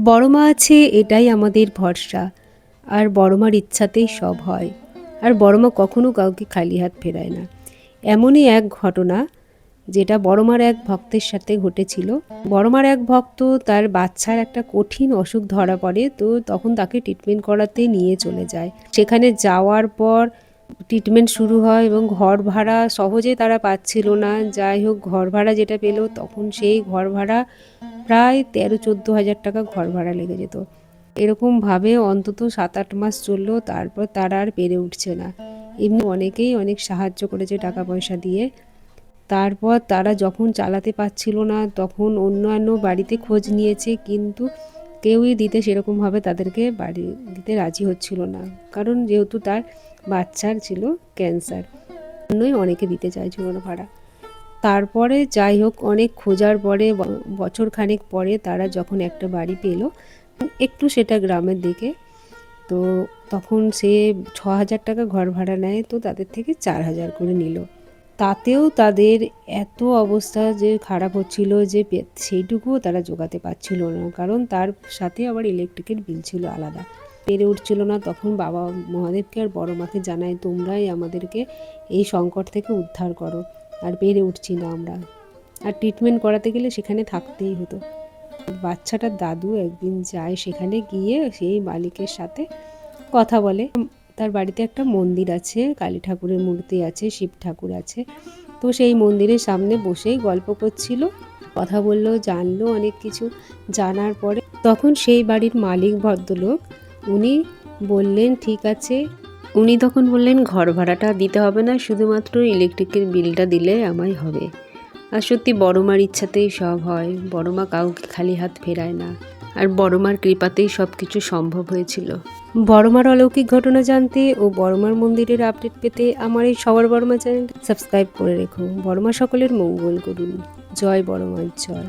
বড় মা আছে এটাই আমাদের ভরসা। আর বড় মার ইচ্ছাতেই সব হয়। আর বড় মা কখনো কাউকে খালি হাত ফেরায় না। এমনই এক ঘটনা যেটা বড় মার এক ভক্তের সাথে ঘটেছিল। বড় মার এক ভক্ত, তার বাচ্চার একটা কঠিন অসুখ ধরা পড়ে, তো তখন তাকে ট্রিটমেন্ট করাতে নিয়ে চলে যায়। সেখানে যাওয়ার পর ট্রিটমেন্ট শুরু হয় এবং ঘর ভাড়া সহজে তারা পাচ্ছিল না। যাই হোক, ঘর ভাড়া যেটা পেল, তখন সেই ঘর ভাড়া প্রায় 13-14 হাজার টাকা ঘর ভাড়া লেগে যেত। এরকমভাবে অন্তত 7-8 মাস চললো, তারপর তারা আর পেরে উঠছে না। এমনি অনেকেই অনেক সাহায্য করেছে টাকা পয়সা দিয়ে। তারপর তারা যখন চালাতে পারছিল না, তখন অন্যান্য বাড়িতে খোঁজ নিয়েছে, কিন্তু কেউই দিতে সেরকমভাবে তাদেরকে বাড়ি দিতে রাজি হচ্ছিল না। কারণ যেহেতু তার বাচ্চার ছিল ক্যান্সার, জন্যই অনেকে দিতে চাইছিল না ভাড়া। তারপরে যাই হোক, অনেক খোঁজার পরে বছর খানেক পরে তারা যখন একটা বাড়ি পেল, একটু সেটা গ্রামের দিকে, তো তখন সে 6,000 টাকা ঘর ভাড়া নেয়, তো তাদের থেকে 4,000 করে নিল। তাতেও তাদের এত অবস্থা যে খারাপ হচ্ছিল যে সেইটুকুও তারা জোগাতে পারছিল না, কারণ তার সাথে আবার ইলেকট্রিকের বিল ছিল আলাদা। পেরে উঠছিল না। তখন বাবা মহাদেবকে আর বড় মাকে জানায়, তোমরাই আমাদেরকে এই সংকট থেকে উদ্ধার করো, আর পেরে উঠছি না আমরা। আর ট্রিটমেন্ট করাতে গেলে সেখানে থাকতেই হতো। বাচ্চাটার দাদু একদিন যায় সেখানে, গিয়ে সেই মালিকের সাথে কথা বলে। তার বাড়িতে একটা মন্দির আছে, কালী ঠাকুরের মূর্তি আছে, শিব ঠাকুর আছে। তো সেই মন্দিরের সামনে বসেই গল্প করছিল, কথা বললো, জানলো অনেক কিছু। জানার পরে তখন সেই বাড়ির মালিক ভদ্রলোক, উনি বললেন ঠিক আছে। উনি তখন বললেন ঘর ভাড়াটা দিতে হবে না, শুধুমাত্র ইলেকট্রিকের বিলটা দিলে আমায় হবে। আর সত্যি বড় মার ইচ্ছাতেই সব হয়। বড় মা কাউকে খালি হাত ফেরায় না। আর বড় মার কৃপাতেই সব কিছু সম্ভব হয়েছিল। বড় মার অলৌকিক ঘটনা জানতে ও বড় মার মন্দিরের আপডেট পেতে আমার এই সবার বড় মা চ্যানেলটা সাবস্ক্রাইব করে রেখো। বড় মা সকলের মঙ্গল করুন। জয় বড় মার জয়।